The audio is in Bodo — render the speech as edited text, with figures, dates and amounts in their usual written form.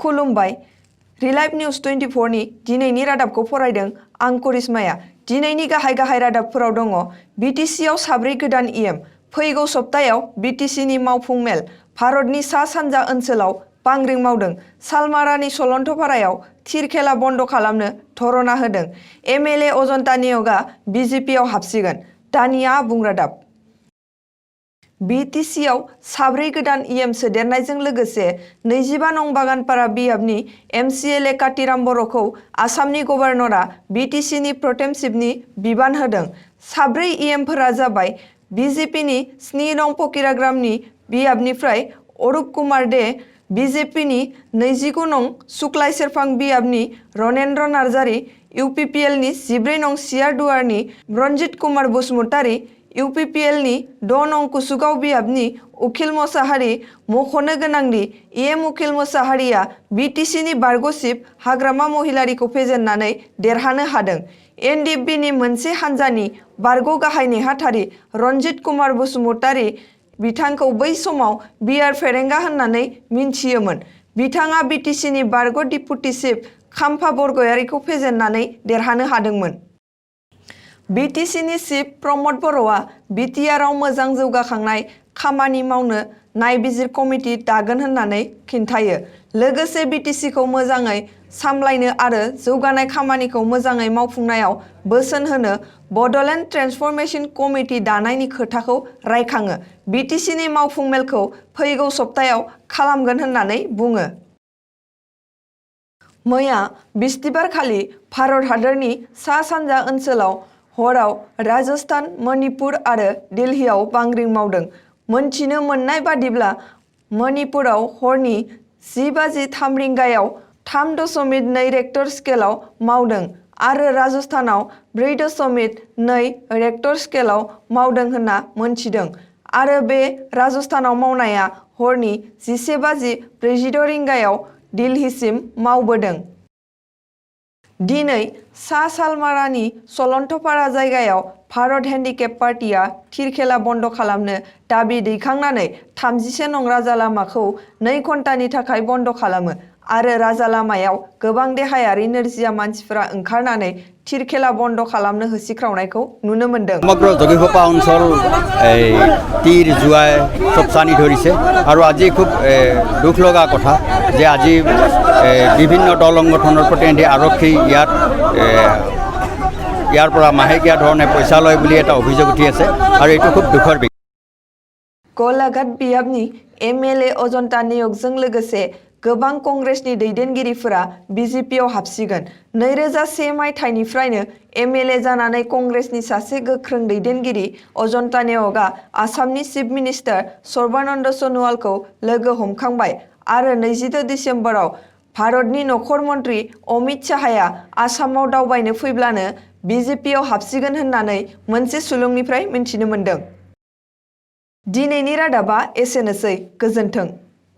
खुलुमबाय रिलाइभ निउज 24 नि दिनैनि रादाबखौ फरायदों आं करिश्माया। दिनैनि गाहाय रादाबफोराव दङ बिटिसिआव साब्रै गोदान इएम, फैगौ सप्तायाव बिटिसिनि मावफुं मेल, भारतनि सा सानजा ओनसोलाव बांग्रिं मावदों, सालमारानि सलन्थपारायाव थिरखेला बन्द खालामनो धरना होदों, एमएलए अजन्ता नेवगा बिजेपिआव हाबसिगोन। दानिया आबुं रादाब। बिटिसिआव साब्रै गोदान इएम सोदेरनायजों लोगोसे 25 नं बागानपारा बियाबनि एमसिएलए कातिराम बर'खौ आसामनि गभर्नरआ बिटिसिनि प्रटेम चिफनि बिबान होदों। साब्रै इएमफोरा जाबाय बिजेपिनि 7 नं फकिराग्रामनि बियाबनिफ्राय अरुप कुमार दे, बिजेपिनि 29 नं सुक्लाय सेरफां बियाबनि रनेन्द्र नार्जारी, इउपिपिएलनि 14 नं सियारदुवारनि रन्जित कुमार बसुमतारी, इउपिपिएलनि 6 नं कुसुगाव बियाबनि उखिल मोसाहारी। मख'नो गोनांदि इएम उखिल मोसाहारीया बिटिसिनि बारग' चिफ हाग्रामा महिलारीखौ फेजेननानै देरहानो हादों। एनडिएफबिनि मोनसे हान्जानि बारग' गाहाय नेहाथारि रन्जित कुमार बसुमतारी बिथांखौ बै समाव बिआर फेरेंगा होननानै मिन्थियोमोन। बिथाङा बिटिसिनि बारग' डिप्युटि चिफ खाम्फा बरगयारीखौ फेजेननानै देरहानो हादोंमोन। बिटिसिनि चिफ प्रमद बर'आ बिटिआरआव मोजां जौगाखांनाय खामानि मावनो नायबिजिर कमिटि दागोन होननानै खिन्थायो। लोगोसे बिटिसिखौ मोजाङै सामलायनो आरो जौगानाय खामानिखौ मोजाङै मावफुंनायाव बोसोन होनो बड'लेण्ड ट्रेन्सफरमेशन कमिटि दानायनि खोथाखौ रायखाङो। बिटिसिनि मावफुं मेलखौ फैगौ सप्तायाव खालामगोन होननानै बुङो। मैया बिस्तिबारखालि भारत हादरनि सा सानजा ओनसोलाव हराव राजस्थान, मणिपुर आरो दिल्लीआव बांग्रिं मावदों। मोनथिनो मोननाय बादिब्ला मणिपुराव हरनि 10:03 3.2 रेक्टर स्केलाव मावदों आरो राजस्थानाव 4.2 रेक्टर स्केलाव मावदों होनना मोनथिदों आरो बे राजस्थानाव मावनाया हरनि 11:46 दिल्लीसिम मावबोदों। दिनै सा सालमारानि सलन्थपारा जायगायाव भारत हेन्डिकेप पार्टीआ थिरखेला बन्द खालामनो दाबि दैखांनानै 31 नं राजा लामाखौ 2 घन्टानि थाखाय बन्द खालामो आरो राजा लामायाव गोबां देहायारि नोरजिया मानसिफोरा ओंखारनानै थिरखेला बन्द खालामनो होसिख्रावनायखौ नुनो मोन्दों। সমগ্ৰ যোগীঘোপা অঞ্চল তীৰ জুৱাই চব টানি ধৰিছে আৰু আজি খুব দুখ লগা কথা যে আজি বিভিন্ন দল সংগঠনৰ প্ৰতিনিধি আৰক্ষী ইয়াৰ পৰা মাহেকীয়া ধৰণে পইচা লয় বুলি এটা অভিযোগ উঠি আছে আৰু এইটো খুব দুখৰ বিষয়। गलाघाट बियाबनि एमएलए अजन्ता नेवगजों लोगोसे गोबां कंग्रेसनि दैदेनगिरिफोरा बिजेपिआव हाबसिगोन। 2001 मायथाइनिफ्रायनो एमएलए जानानै कंग्रेसनि सासे गोख्रों दैदेनगिरि अजन्ता नेवगआ आसामनि चिफ मिनिस्टार सर्बानन्द सनोवालखौ लोगो हमखांबाय आरो 22 दिसेम्बराव भारतनि नखर मन्त्रि अमित शाहया आसामाव दावबायनो फैब्लानो बिजेपिआव हाबसिगोन होननानै मोनसे सुलुंनिफ्राय मिन्थिनो मोन्दों। दिनैनि रादाबा एसेनोसै। गोजोन्थों।